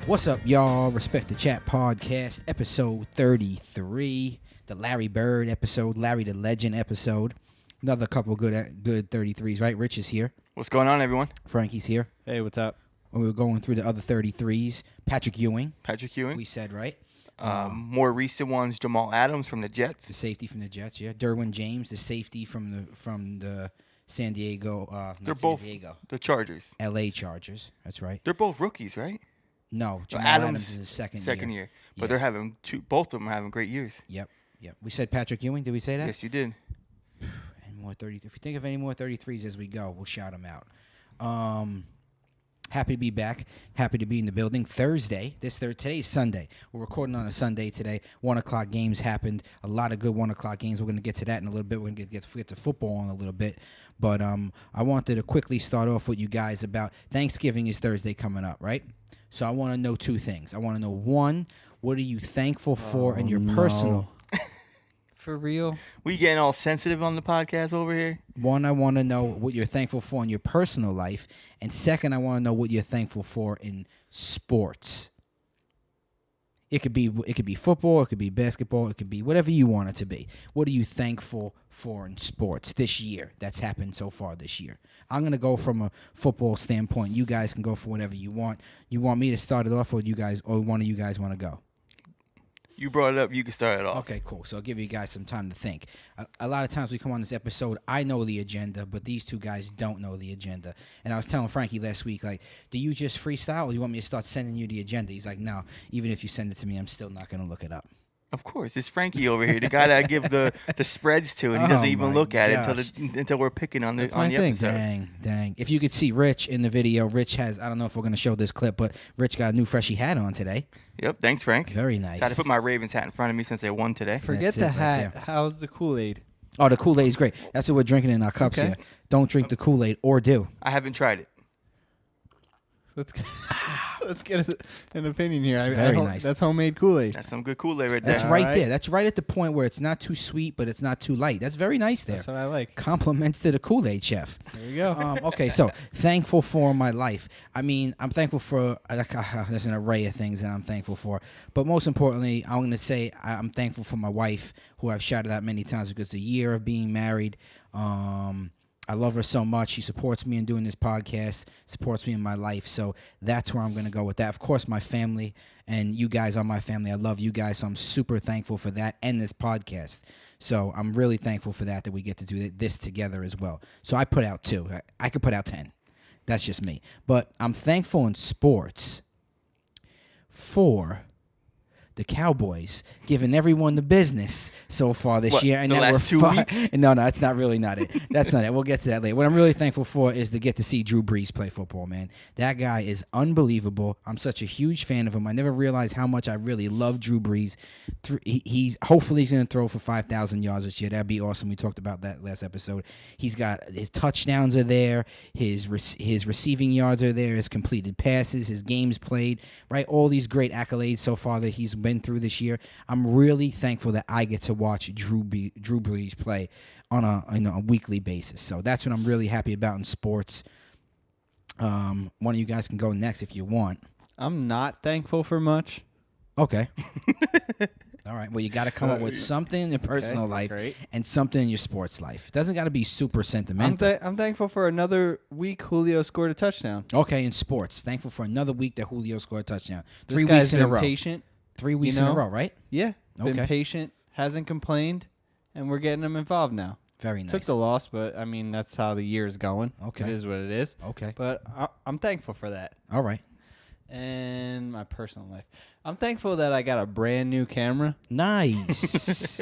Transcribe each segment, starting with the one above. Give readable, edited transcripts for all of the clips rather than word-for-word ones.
What's up, y'all? Respect the Chat podcast, episode 33, the Larry Bird episode, Larry the Legend episode. Another couple good 33s, right? Rich is here. What's going on, everyone? Frankie's here. Hey, what's up? We were going through the other 33s. Patrick Ewing. We said, right? More recent ones, Jamal Adams from the Jets. The safety from the Jets, yeah. Derwin James, the safety from the San Diego. They're both the Chargers. L.A. Chargers, that's right. They're both rookies, right? No, Jamal Adams is his second year. But they're having both of them are having great years. Yep. We said Patrick Ewing. Did we say that? Yes, you did. Any more 30? If you think of any more 33s as we go, we'll shout them out. Happy to be back. Happy to be in the building. Thursday. Today's Sunday. We're recording on a Sunday today. 1 o'clock games happened. A lot of good 1 o'clock games. We're going to get to that in a little bit. We're going to get to football in a little bit. But I wanted to quickly start off with you guys about Thanksgiving is Thursday coming up, right? So I want to know two things. I want to know, one, what are you thankful for in your personal... For real? We getting all sensitive on the podcast over here? One, I want to know what you're thankful for in your personal life. And second, I want to know what you're thankful for in sports. It could be football, it could be basketball, it could be whatever you want it to be. What are you thankful for in sports this year that's happened so far this year? I'm going to go from a football standpoint. You guys can go for whatever you want. You want me to start it off, or one of you guys want to go? You brought it up. You can start it off. Okay, cool. So I'll give you guys some time to think. A lot of times we come on this episode, I know the agenda, but these two guys don't know the agenda. And I was telling Frankie last week, like, do you just freestyle, or do you want me to start sending you the agenda? He's like, no, even if you send it to me, I'm still not going to look it up. Of course, it's Frankie over here, the guy that I give the spreads to, and he doesn't even look at it until we're picking on the episode. Dang. If you could see Rich in the video, Rich has, I don't know if we're going to show this clip, but Rich got a new freshie hat on today. Yep, thanks, Frank. Very nice. Tried to put my Ravens hat in front of me since they won today. Forget the hat. How's the Kool-Aid? Oh, the Kool-Aid is great. That's what we're drinking in our cups here. Don't drink the Kool-Aid, or do. I haven't tried it. Let's get an opinion here. Very nice. That's homemade Kool-Aid. That's some good Kool-Aid right there. That's right there. That's right at the point where it's not too sweet, but it's not too light. That's very nice there. That's what I like. Compliments to the Kool-Aid chef. There you go. Okay, so thankful for my life. I mean, I'm thankful for, there's an array of things that I'm thankful for. But most importantly, I'm going to say I'm thankful for my wife, who I've shouted out many times because it's a year of being married. I love her so much. She supports me in doing this podcast, supports me in my life. So that's where I'm going to go with that. Of course, my family, and you guys are my family. I love you guys, so I'm super thankful for that and this podcast. So I'm really thankful for that we get to do this together as well. So I put out 2. I could put out 10. That's just me. But I'm thankful in sports for the Cowboys giving everyone the business so far this year, and the that last 2 weeks? No, that's not it. That's not it. We'll get to that later. What I'm really thankful for is to get to see Drew Brees play football, man. That guy is unbelievable. I'm such a huge fan of him. I never realized how much I really love Drew Brees. Hopefully he's going to throw for 5,000 yards this year. That'd be awesome. We talked about that last episode. He's got his touchdowns are there, his receiving yards are there, his completed passes, his games played, right? All these great accolades so far that he's been through this year. I'm really thankful that I get to watch Drew Brees play on a weekly basis. So that's what I'm really happy about in sports. One of you guys can go next if you want. I'm not thankful for much. Okay. All right. Well, you got to come up with something in your personal life and something in your sports life. It doesn't got to be super sentimental. I'm thankful for another week Julio scored a touchdown. Okay, in sports. Thankful for another week that Julio scored a touchdown. This 3 guy's weeks in a been row. Patient. 3 weeks in a row, right? Yeah. Been Okay. patient, hasn't complained, and we're getting him involved now. Very nice. Took the loss, but, I mean, that's how the year is going. Okay. It is what it is. Okay. But I'm thankful for that. All right. And my personal life. I'm thankful that I got a brand new camera. Nice.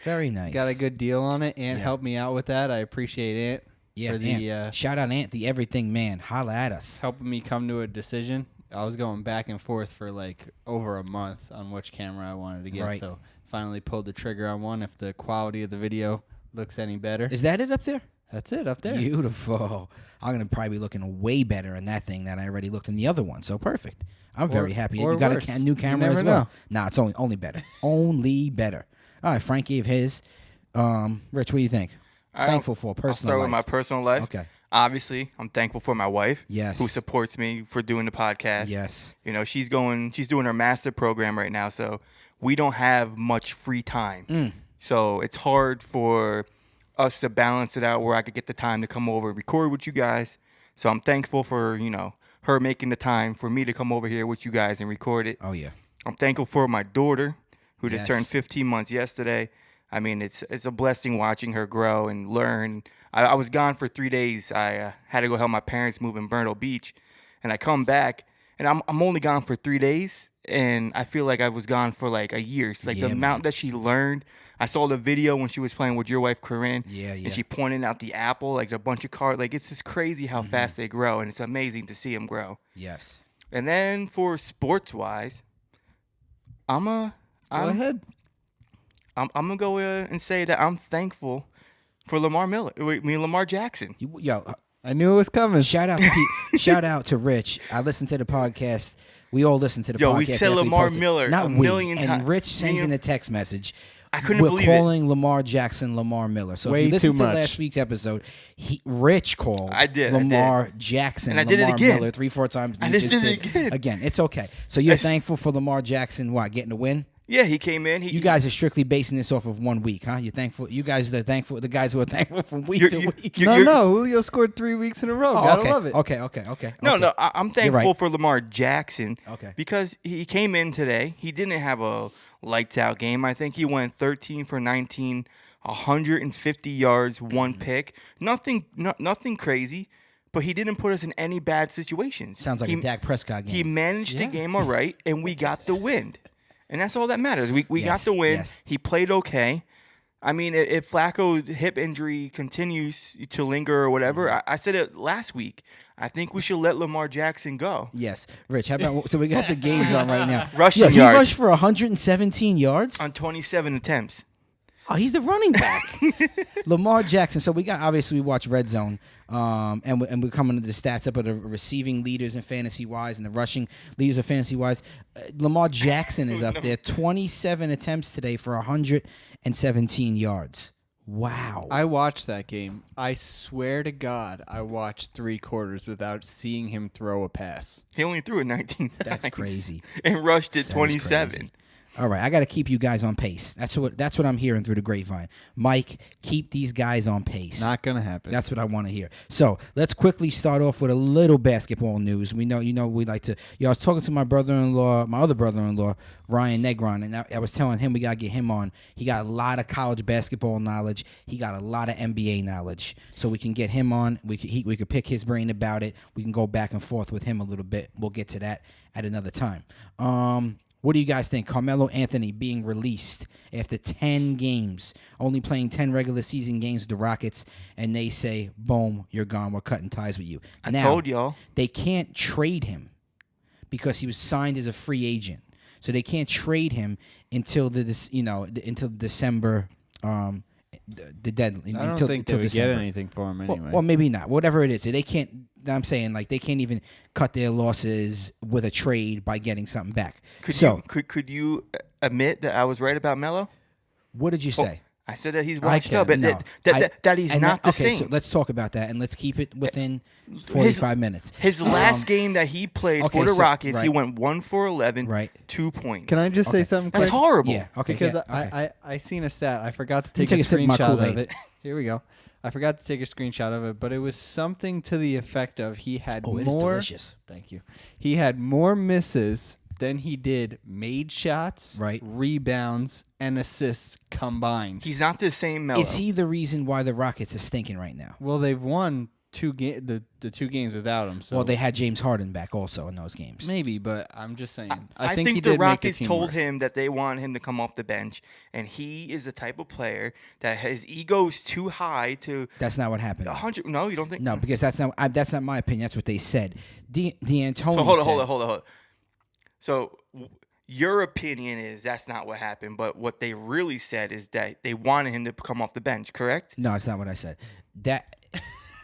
Very nice. Got a good deal on it. Ant helped me out with that. I appreciate Ant. Yeah, for the, Ant. Shout out Ant, the everything man. Holla at us. Helping me come to a decision. I was going back and forth for like over a month on which camera I wanted to get. Right. So finally pulled the trigger on one. If the quality of the video looks any better. Is that it up there? That's it up there. Beautiful. I'm going to probably be looking way better in that thing than I already looked in the other one. So perfect. I'm very happy. You got a new camera as well. Nah, it's only better. Only better. All right, Frank gave his. Rich, what do you think? Thankful for personal life. I'll start with my personal life. Okay. Obviously, I'm thankful for my wife. Yes. Who supports me for doing the podcast. Yes. You know, she's doing her master program right now, so we don't have much free time. So it's hard for us to balance it out where I could get the time to come over and record with you guys. So I'm thankful for, her making the time for me to come over here with you guys and record it. Oh, yeah. I'm thankful for my daughter, who just Yes. turned 15 months yesterday. I mean, it's a blessing watching her grow and learn. I was gone for 3 days. I had to go help my parents move in Myrtle Beach, and I come back, and I'm only gone for 3 days, and I feel like I was gone for like a year. Like the amount that she learned. I saw the video when she was playing with your wife, Corinne. Yeah. And she pointed out the apple, like a bunch of cards. Like, it's just crazy how fast they grow, and it's amazing to see them grow. Yes. And then for sports-wise, Go ahead. I'm gonna go and say that I'm thankful for Lamar Jackson. I knew it was coming. Shout out to Rich. I listened to the podcast. We all listened to the podcast. We said after Lamar posted. Miller Not a we. million times. And Rich sends in a text message. I couldn't believe it. We're calling Lamar Jackson Lamar Miller. So Way if you listen too to much. last week's episode, Rich called Lamar Jackson and I did it Lamar again. Miller 3-4 times. I just did it again. Again, it's okay. So you're thankful for Lamar Jackson, getting the win? Yeah, he came in. You guys are strictly basing this off of 1 week, huh? You're thankful. You guys are thankful. The guys who are thankful from week to week. No. Julio scored 3 weeks in a row. Gotta love it. Okay. No. I'm thankful right. for Lamar Jackson. Okay. Because he came in today. He didn't have a lights out game. I think he went 13 for 19, 150 yards, 1 pick. Nothing crazy. But he didn't put us in any bad situations. Sounds like a Dak Prescott game. He managed the game all right, and we got the win. And that's all that matters. We got the win. Yes. He played okay. I mean, if Flacco's hip injury continues to linger or whatever, I said it last week. I think we should let Lamar Jackson go. Yes. Rich, how about so we got the games on right now. Rushing he yards. rushed for 117 yards. On 27 attempts. Oh, he's the running back. Lamar Jackson. So we watch Red Zone, and we're coming to the stats up of the receiving leaders in fantasy wise and the rushing leaders of fantasy wise. Lamar Jackson is up there, 27 attempts today for 117 yards. Wow. I watched that game. I swear to God, I watched 3 quarters without seeing him throw a pass. He only threw it 19 times. That's crazy. And rushed it 27. All right, I got to keep you guys on pace. That's what I'm hearing through the grapevine. Mike, keep these guys on pace. Not gonna happen. That's what I want to hear. So let's quickly start off with a little basketball news. We know, we like to. I was talking to my other brother-in-law, Ryan Negron, and I was telling him we gotta get him on. He got a lot of college basketball knowledge. He got a lot of NBA knowledge. So we can get him on. We could pick his brain about it. We can go back and forth with him a little bit. We'll get to that at another time. What do you guys think? Carmelo Anthony being released after 10 games, only playing 10 regular season games with the Rockets, and they say, boom, you're gone. We're cutting ties with you. I told y'all. They can't trade him because he was signed as a free agent. So they can't trade him until until December. The deadline. I don't think they would get anything for him anyway. Well, maybe not. Whatever it is, they can't. I'm saying they can't even cut their losses with a trade by getting something back. Could you admit that I was right about Melo? What did you say? I said that he's washed up, but No. that he's not the same. So let's talk about that, and let's keep it within 45 minutes. His last game that he played for the Rockets, he went 1 for 11, 2 points. Can I just say something quick? That's horrible. Yeah, okay. Because I seen a stat. I forgot to take a sip of my screenshot Kool-Aid. of it. Here we go. I forgot to take a screenshot of it, but it was something to the effect of he had it is more. delicious. Thank you. He had more misses than he did made shots, rebounds, and assists combined. He's not the same Melo. Is he the reason why the Rockets are stinking right now? Well, they've won the 2 games without him. So well, they had James Harden back also in those games. Maybe, but I'm just saying. I think he the did Rockets make the team told worse. him that they want him to come off the bench, and he is the type of player that his ego is too high to. That's not what happened. 100. No, you don't think? No, because that's not my opinion. That's what they said. D'Antoni So hold said, on. So your opinion is that's not what happened, but what they really said is that they wanted him to come off the bench, correct? No, that's not what I said.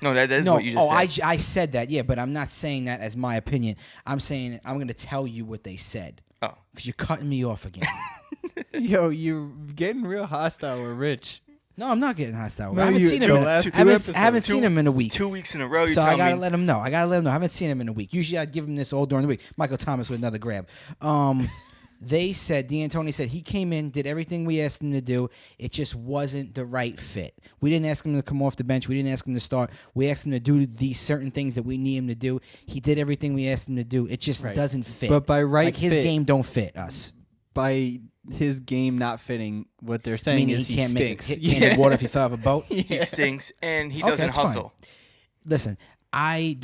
No, that is what you just said. I said that, yeah, but I'm not saying that as my opinion. I'm saying I'm going to tell you what they said. Oh. Because you're cutting me off again. Yo, you're getting real hostile with Rich. No, I'm not getting hostile. No, I haven't you- seen him. the In a, last two I haven't, episodes. I haven't seen him in a week. 2 weeks in a row. You So I tell gotta me. let him know. I haven't seen him in a week. Usually I'd give him this all during the week. Michael Thomas with another grab. They said, D'Antoni said he came in, did everything we asked him to do. It just wasn't the right fit. We didn't ask him to come off the bench. We didn't ask him to start. We asked him to do these certain things that we need him to do. He did everything we asked him to do. It just Right. doesn't fit. But by right like his fit- game don't fit us. By his game not fitting, what they're saying Meaning is he can't stinks. make can't hit water if he fell off a boat. He stinks, and he Okay, doesn't that's fine. hustle. Listen, I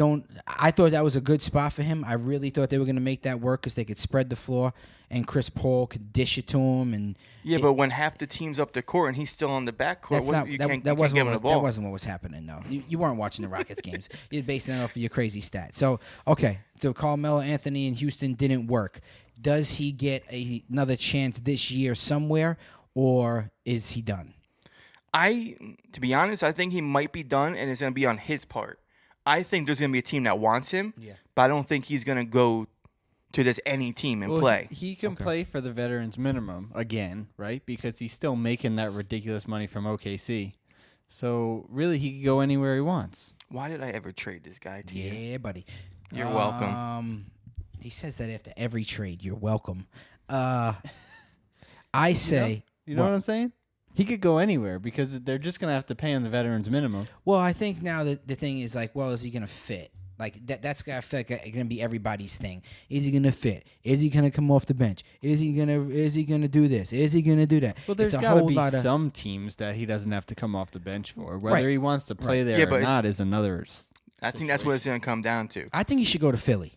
thought that was a good spot for him. I really thought they were going to make that work because they could spread the floor and Chris Paul could dish it to him. And Yeah, but when half the team's up the court and he's still on the back court, that's not you that, can't, that you wasn't can't what give him was, the that ball. wasn't what was happening. No, you weren't watching the Rockets games. You're basing it off of your crazy stats. So okay, so Carmelo Anthony in Houston didn't work. Does he get another chance this year somewhere, or is he done? To be honest, I think he might be done, and it's going to be on his part. I think there's going to be a team that wants him, but I don't think he's going to go to just any team and play. He can play for the veterans minimum again, right? Because he's still making that ridiculous money from OKC. So really, he can go anywhere he wants. Why did I ever trade this guy to you? Yeah, buddy. You're welcome. He says that after every trade. You're welcome. I say. You know what I'm saying? He could go anywhere because they're just going to have to pay him the veterans minimum. Well, I think now that the thing is like, well, is he gonna fit? Like that's gonna feel like gonna be everybody's thing. Is he gonna fit? Is he gonna come off the bench? Is he gonna do this? Is he gonna do that? Well, there's It's a got to whole be lot of some teams that he doesn't have to come off the bench for. Whether Right. he wants to play there Yeah, or but not is another. I think that's what it's going to come down to. I think he should go to Philly.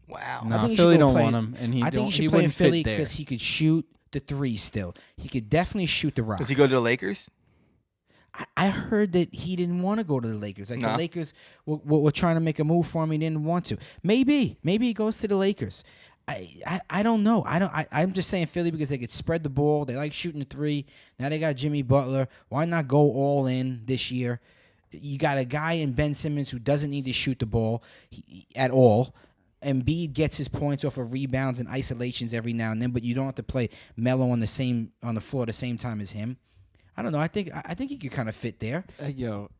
Wow. No, I think he Philly should go don't play, want him, and I think he should play in Philly because he could shoot the three still. He could definitely shoot the rock. Does he go to the Lakers? I heard that he didn't want to go to the Lakers. Like No. the Lakers were trying to make a move for him. He didn't want to. Maybe he goes to the Lakers. I don't know. I'm just saying Philly because they could spread the ball. They like shooting the three. Now they got Jimmy Butler. Why not go all in this year? You got a guy in Ben Simmons who doesn't need to shoot the ball at all. Embiid gets his points off of rebounds and isolations every now and then, but you don't have to play Melo on the floor at the same time as him. I don't know. I think he could kind of fit there. Yo,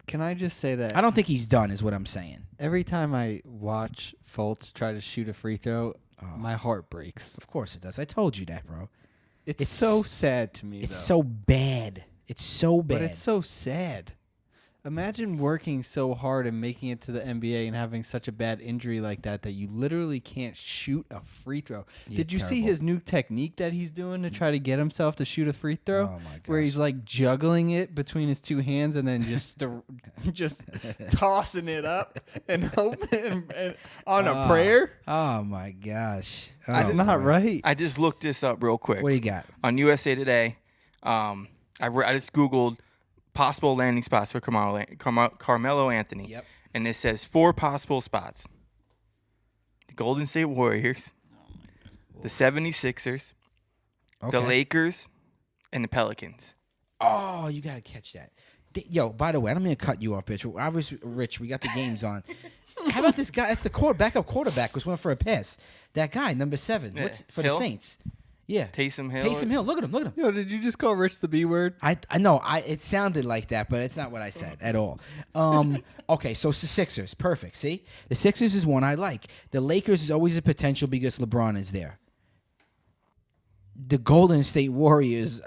can I just say that I don't think he's done, is what I'm saying. every time I watch Fultz try to shoot a free throw, my heart breaks. Of course it does. I told you that, bro. It's so sad to me. It's though. so bad. It's so bad. But it's so sad. Imagine working so hard and making it to the NBA and having such a bad injury like that you literally can't shoot a free throw. Yeah, Did you see terrible. his new technique that he's doing to try to get himself to shoot a free throw? Oh, my Where gosh. he's like juggling it between his two hands and then just just tossing it up and hoping and on a prayer. Oh my gosh. That's Oh, not boy. right. I just looked this up real quick. What do you got? On USA Today, I just Googled possible landing spots for Carmelo Anthony. Yep. And it says 4 possible spots. The Golden State Warriors, the 76ers, Okay. the Lakers, and the Pelicans. Oh, you got to catch that. Yo, by the way, I don't mean to cut you off, bitch. Obviously, Rich, we got the games on. How about this guy? That's the backup quarterback was went for a pass. That guy, number 7. Yeah. What's for Hill? the Saints? Yeah. Taysom Hill. Taysom Hill. Look at him. Yo, did you just call Rich the B word? I know. It sounded like that, but it's not what I said at all. Okay, so it's the Sixers. Perfect. See? The Sixers is one I like. The Lakers is always a potential because LeBron is there. The Golden State Warriors,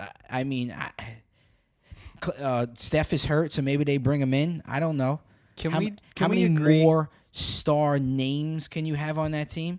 Steph is hurt, so maybe they bring him in. I don't know. Can how we many agree? more star names can you have on that team?